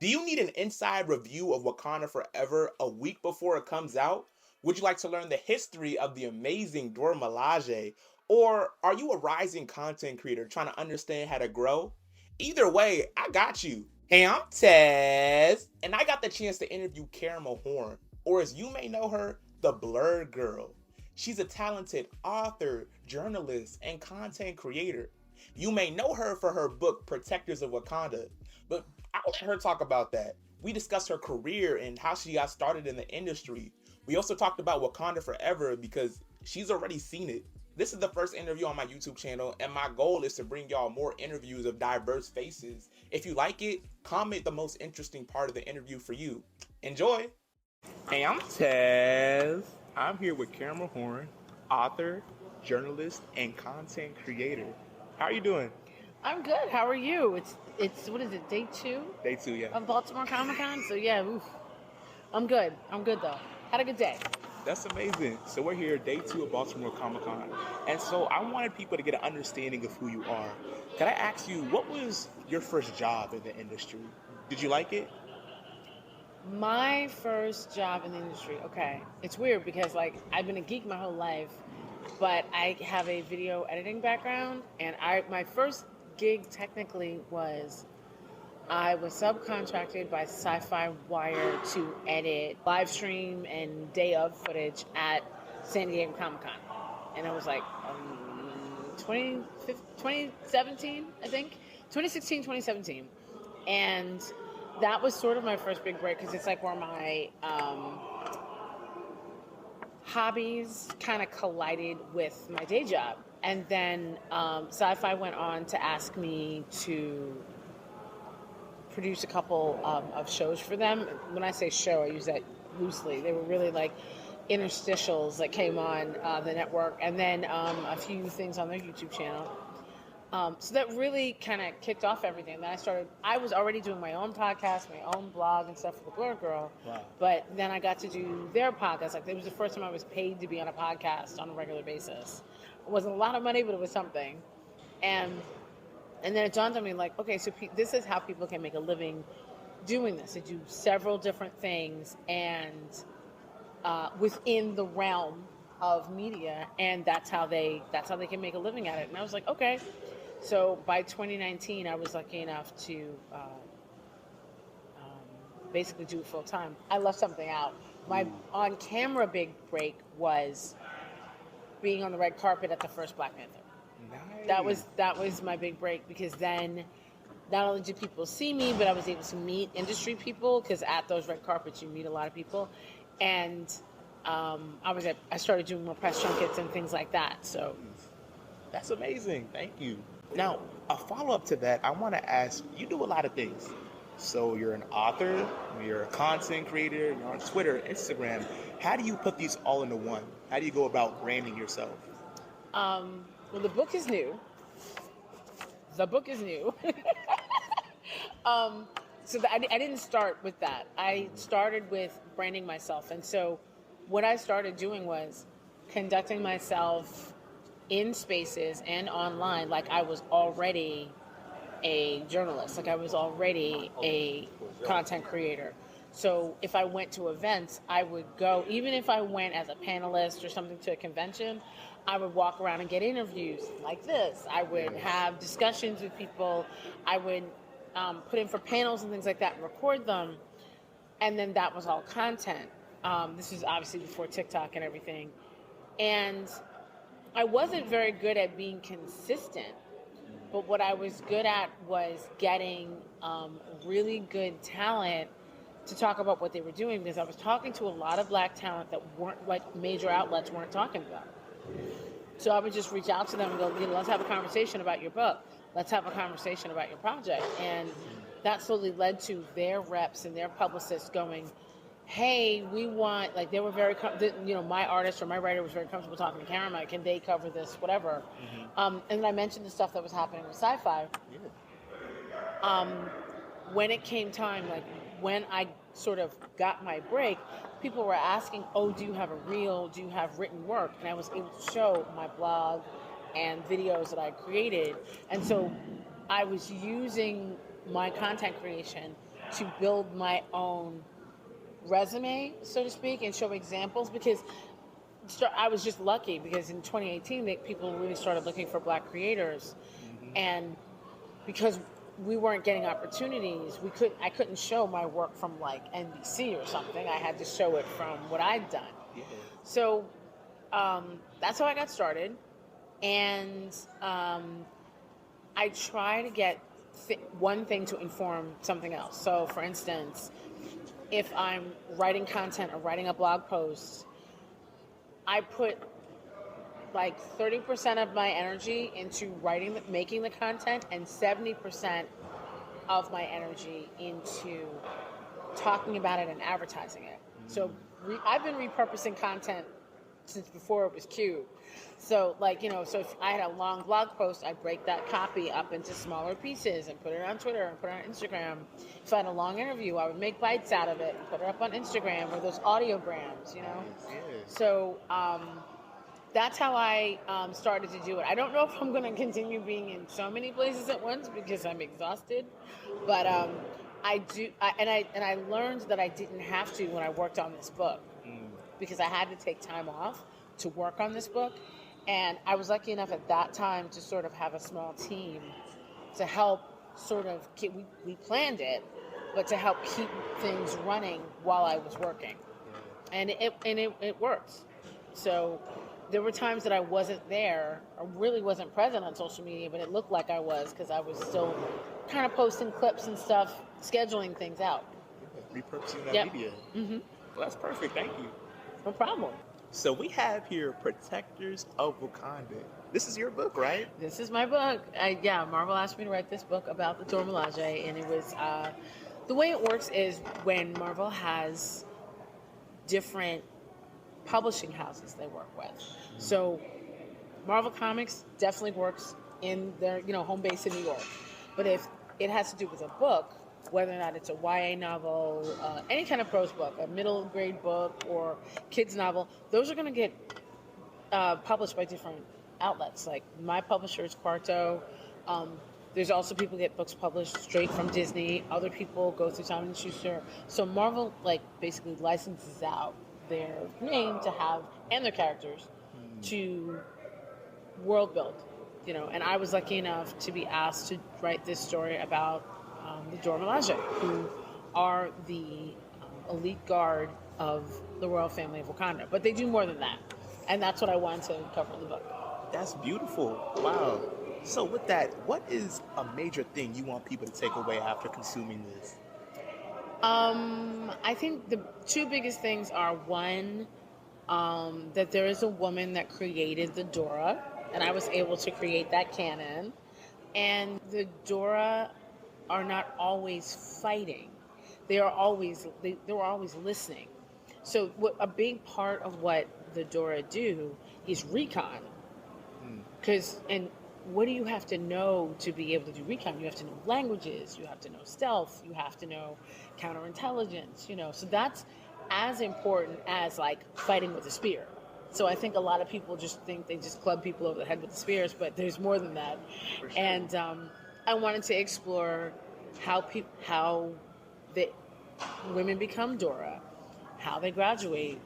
Do you need an inside review of Wakanda Forever a week before it comes out? Would you like to learn the history of the amazing Dora Milaje? Or are you a rising content creator trying to understand how to grow? Either way, I got you. Hey, I'm Tez, and I got the chance to interview Karama Horne, or as you may know her, TheBlerdGurl. She's a talented author, journalist, and content creator. You may know her for her book Protectors of Wakanda, but I'll let her talk about that. We discussed her career and how she got started in the industry. We also talked about Wakanda Forever because she's already seen it. This is the first interview on my YouTube channel, and my goal is to bring y'all more interviews of diverse faces. If you like it, comment the most interesting part of the interview for you. Enjoy! Hey, I'm Tez. I'm here with Karama Horne, author, journalist, and content creator. How are you doing? I'm good. How are you? It's what is it? Day 2? Day 2, yeah. Of Baltimore Comic Con. So yeah, I'm good. I'm good though. Had a good day. That's amazing. So we're here, day 2 of Baltimore Comic Con, and so I wanted people to get an understanding of who you are. Can I ask you, what was your first job in the industry? Did you like it? My first job in the industry. Okay, it's weird because like I've been a geek my whole life, but I have a video editing background, and my first gig technically was I was subcontracted by Sci-Fi Wire to edit live stream and day of footage at San Diego Comic-Con. And it was like 2017, I think. 2016, 2017. And that was sort of my first big break because it's like where my hobbies kind of collided with my day job. And then Sci-Fi went on to ask me to produce a couple of shows for them. When I say show, I use that loosely. They were really like interstitials that came on the network, and then a few things on their YouTube channel. So that really kind of kicked off everything. Then I was already doing my own podcast, my own blog and stuff for TheBlerdGurl. Wow. But then I got to do their podcast. Like, it was the first time I was paid to be on a podcast on a regular basis. It wasn't a lot of money, but it was something. And then it dawned on me, like, okay, so this is how people can make a living doing this. They do several different things and within the realm of media, and that's how they can make a living at it. And I was like, okay. So by 2019, I was lucky enough to basically do it full time. I left something out. My on-camera big break was being on the red carpet at the first Black Panther. Nice. That was my big break, because then not only did people see me, but I was able to meet industry people, because at those red carpets you meet a lot of people, and I started doing more press junkets and things like that. So that's amazing. Thank you. Now, a follow-up to that, I want to ask, you do a lot of things. So you're an author, you're a content creator, you're on Twitter, Instagram. How do you put these all into one? How do you go about branding yourself? Well, the book is new. I didn't start with that. I started with branding myself. And so what I started doing was conducting myself in spaces and online like I was already a journalist, like I was already a content creator. So if I went to events, I would go, even if I went as a panelist or something to a convention, I would walk around and get interviews like this. I would have discussions with people. I would put in for panels and things like that and record them. And then that was all content. This is obviously before TikTok and everything. And I wasn't very good at being consistent. But what I was good at was getting really good talent to talk about what they were doing, because I was talking to a lot of Black talent that weren't, like, major outlets weren't talking about. So I would just reach out to them and go, let's have a conversation about your book. Let's have a conversation about your project. And that slowly led to their reps and their publicists going, hey, we want, like, they were very, my artist or my writer was very comfortable talking to Karama. Can they cover this, whatever? Mm-hmm. And then I mentioned the stuff that was happening with Sci-Fi. Yeah. When it came time, like, when I sort of got my break, people were asking, oh, do you have a reel? Do you have written work? And I was able to show my blog and videos that I created. And so I was using my content creation to build my own resume, so to speak, and show examples, because I was just lucky because in 2018 people really started looking for Black creators, and because we weren't getting opportunities, I couldn't show my work from like NBC or something. I had to show it from what I'd done. Yeah. So that's how I got started, and I try to get one thing to inform something else. So, for instance, if I'm writing content or writing a blog post, I put like 30% of my energy into making the content, and 70% of my energy into talking about it and advertising it. So I've been repurposing content since before it was cute. So so if I had a long blog post, I'd break that copy up into smaller pieces and put it on Twitter and put it on Instagram. If I had a long interview, I would make bites out of it and put it up on Instagram, or those audiograms, Yes. So that's how I started to do it. I don't know if I'm going to continue being in so many places at once because I'm exhausted, but I do. I learned that I didn't have to when I worked on this book, because I had to take time off to work on this book, and I was lucky enough at that time to sort of have a small team to help sort of we planned it, but to help keep things running while I was working, and it worked. So there were times that I wasn't there, or really wasn't present on social media, but it looked like I was, because I was still kind of posting clips and stuff, scheduling things out. Repurposing that media. Mm-hmm. Well, that's perfect. Thank you. No problem. So we have here Protectors of Wakanda. This is your book, right? This is my book. Marvel asked me to write this book about the Dora Milaje, and it was the way it works is when Marvel has different publishing houses they work with. So Marvel Comics definitely works in their home base in New York. But if it has to do with a book, whether or not it's a YA novel, any kind of prose book, a middle grade book, or kids novel, those are going to get published by different outlets. Like my publisher is Quarto. There's also people get books published straight from Disney. Other people go through Simon & Schuster. So Marvel basically licenses out their name to have, and their characters, to world build, and I was lucky enough to be asked to write this story about the Dora Milaje, who are the elite guard of the royal family of Wakanda. But they do more than that, and that's what I wanted to cover in the book. That's beautiful. Wow. So with that, what is a major thing you want people to take away after consuming this? I think the two biggest things are, one, that there is a woman that created the Dora, and I was able to create that canon. And the Dora are not always fighting; they were always listening. So, a big part of what the Dora do is recon, and what do you have to know to be able to do recon? You have to know languages, you have to know stealth, you have to know counterintelligence, So that's as important as fighting with a spear. So I think a lot of people just think they just club people over the head with the spears, but there's more than that. For sure. And I wanted to explore how the women become Dora, how they graduate,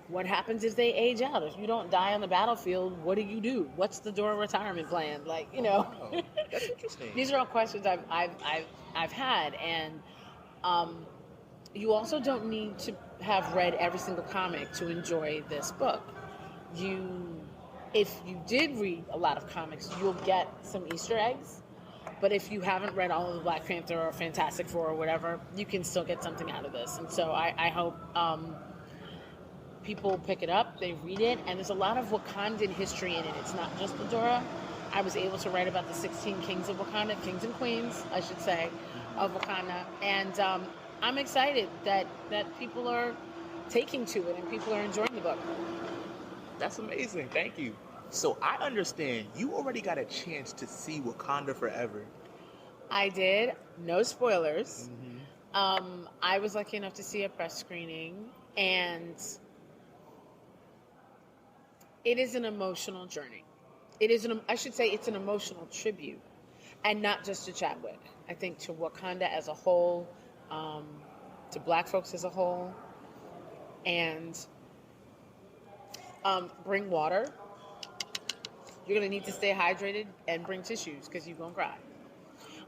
what happens if they age out. If you don't die on the battlefield, what do? What's the Dora retirement plan? Wow, that's interesting. These are all questions I've had, and you also don't need to have read every single comic to enjoy this book. If you did read a lot of comics, you'll get some Easter eggs. But if you haven't read all of the Black Panther or Fantastic Four or whatever, you can still get something out of this. And so I hope people pick it up, they read it, and there's a lot of Wakandan history in it. It's not just the Dora. I was able to write about the 16 kings of Wakanda, kings and queens, I should say, of Wakanda. And I'm excited that people are taking to it and people are enjoying the book. That's amazing. Thank you. So I understand you already got a chance to see Wakanda Forever. I did. No spoilers. I was lucky enough to see a press screening, and it is an emotional journey. It's an emotional tribute, and not just to Chadwick. I think to Wakanda as a whole, to Black folks as a whole, and bring water. You're gonna need to stay hydrated and bring tissues because you're gonna cry.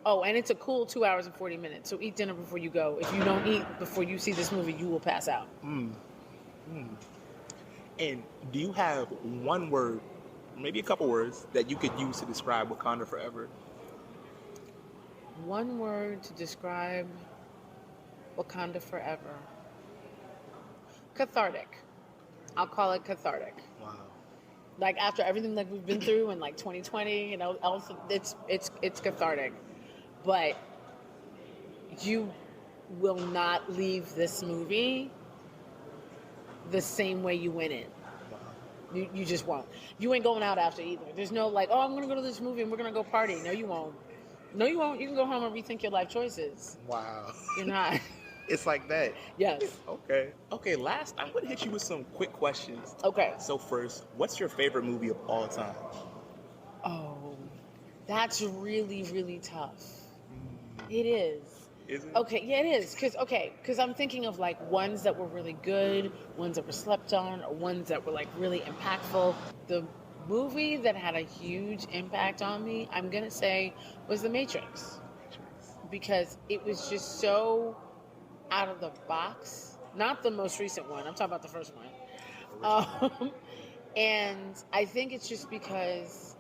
Oh, and it's a cool 2 hours and 40 minutes. So eat dinner before you go. If you don't eat before you see this movie, you will pass out. And do you have one word, maybe a couple words, that you could use to describe Wakanda Forever? One word to describe Wakanda Forever. Cathartic. I'll call it cathartic. Wow. Like after everything like we've been through in like 2020, you know, also it's cathartic. But you will not leave this movie the same way you went in. You just won't. You ain't going out after either. There's no like, oh, I'm going to go to this movie and we're going to go party. No, you won't. No, you won't. You can go home and rethink your life choices. Wow. You're not. It's like that. Yes. Okay, last, I'm going to hit you with some quick questions. Okay. So first, what's your favorite movie of all time? Oh, that's really, really tough. It is. Is it? Okay, yeah, it is. Because I'm thinking of like ones that were really good, ones that were slept on, or ones that were like really impactful. The movie that had a huge impact on me, I'm going to say, was The Matrix. Because it was just so out of the box. Not the most recent one. I'm talking about the first one. And I think it's just because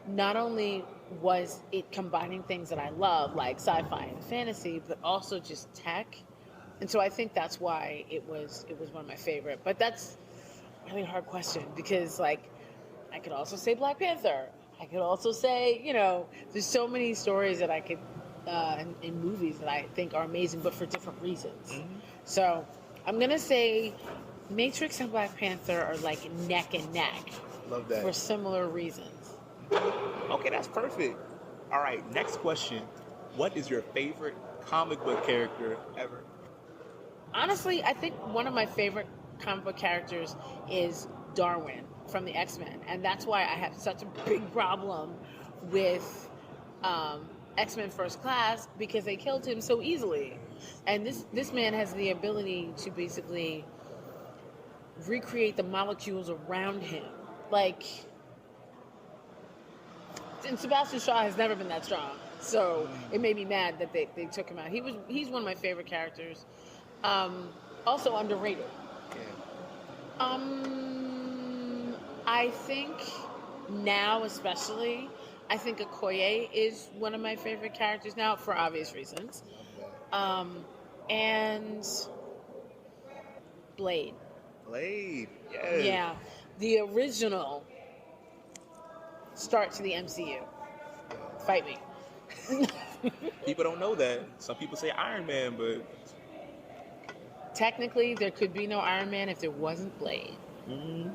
not only was it combining things that I love, like sci-fi and fantasy, but also just tech. And so I think that's why it was one of my favorite. But that's a really hard question because, like, I could also say Black Panther. I could also say, you know, there's so many stories that I could, in movies that I think are amazing, but for different reasons. Mm-hmm. So I'm going to say Matrix and Black Panther are like neck and neck. Love that. For similar reasons. Okay, that's perfect. All right, next question. What is your favorite comic book character ever? Honestly, I think one of my favorite comic book characters is Darwin from the X-Men. And that's why I have such a big problem with X-Men First Class, because they killed him so easily. And this man has the ability to basically recreate the molecules around him. Like, and Sebastian Shaw has never been that strong. So it made me mad that they took him out. He's one of my favorite characters. Also underrated. I think now especially, I think Okoye is one of my favorite characters now for obvious reasons. And Blade. Blade, yes. Yeah, the original start to the MCU. Fight me. People don't know that. Some people say Iron Man, but technically there could be no Iron Man if there wasn't Blade. Mm-hmm.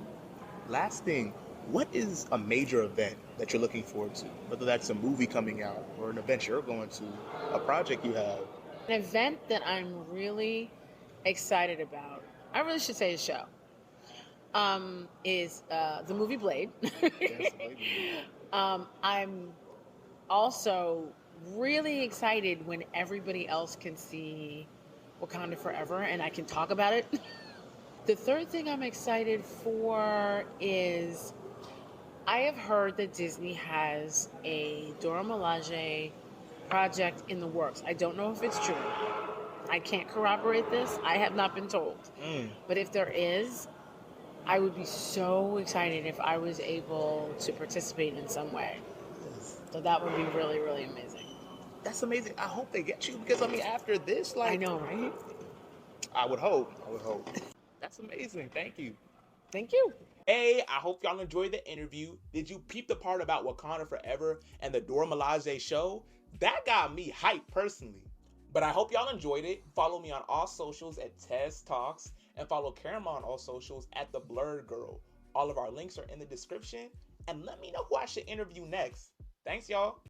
Last thing, what is a major event that you're looking forward to? Whether that's a movie coming out or an event you're going to, a project you have. An event that I'm really excited about, I really should say a show, is the movie Blade. Yes, I'm also really excited when everybody else can see Wakanda Forever and I can talk about it. The third thing I'm excited for is I have heard that Disney has a Dora Milaje project in the works. I don't know if it's true. I can't corroborate this. I have not been told. But if there is, I would be so excited if I was able to participate in some way. So that would be really, really amazing. That's amazing. I hope they get you because, I mean, after this, like... I know, right? I would hope. That's amazing. Thank you. Thank you. Hey, I hope y'all enjoyed the interview. Did you peep the part about Wakanda Forever and the Dora Milaje show? That got me hyped personally. But I hope y'all enjoyed it. Follow me on all socials at Tez Talks and follow Karama on all socials at TheBlerdGurl. All of our links are in the description. And let me know who I should interview next. Thanks, y'all.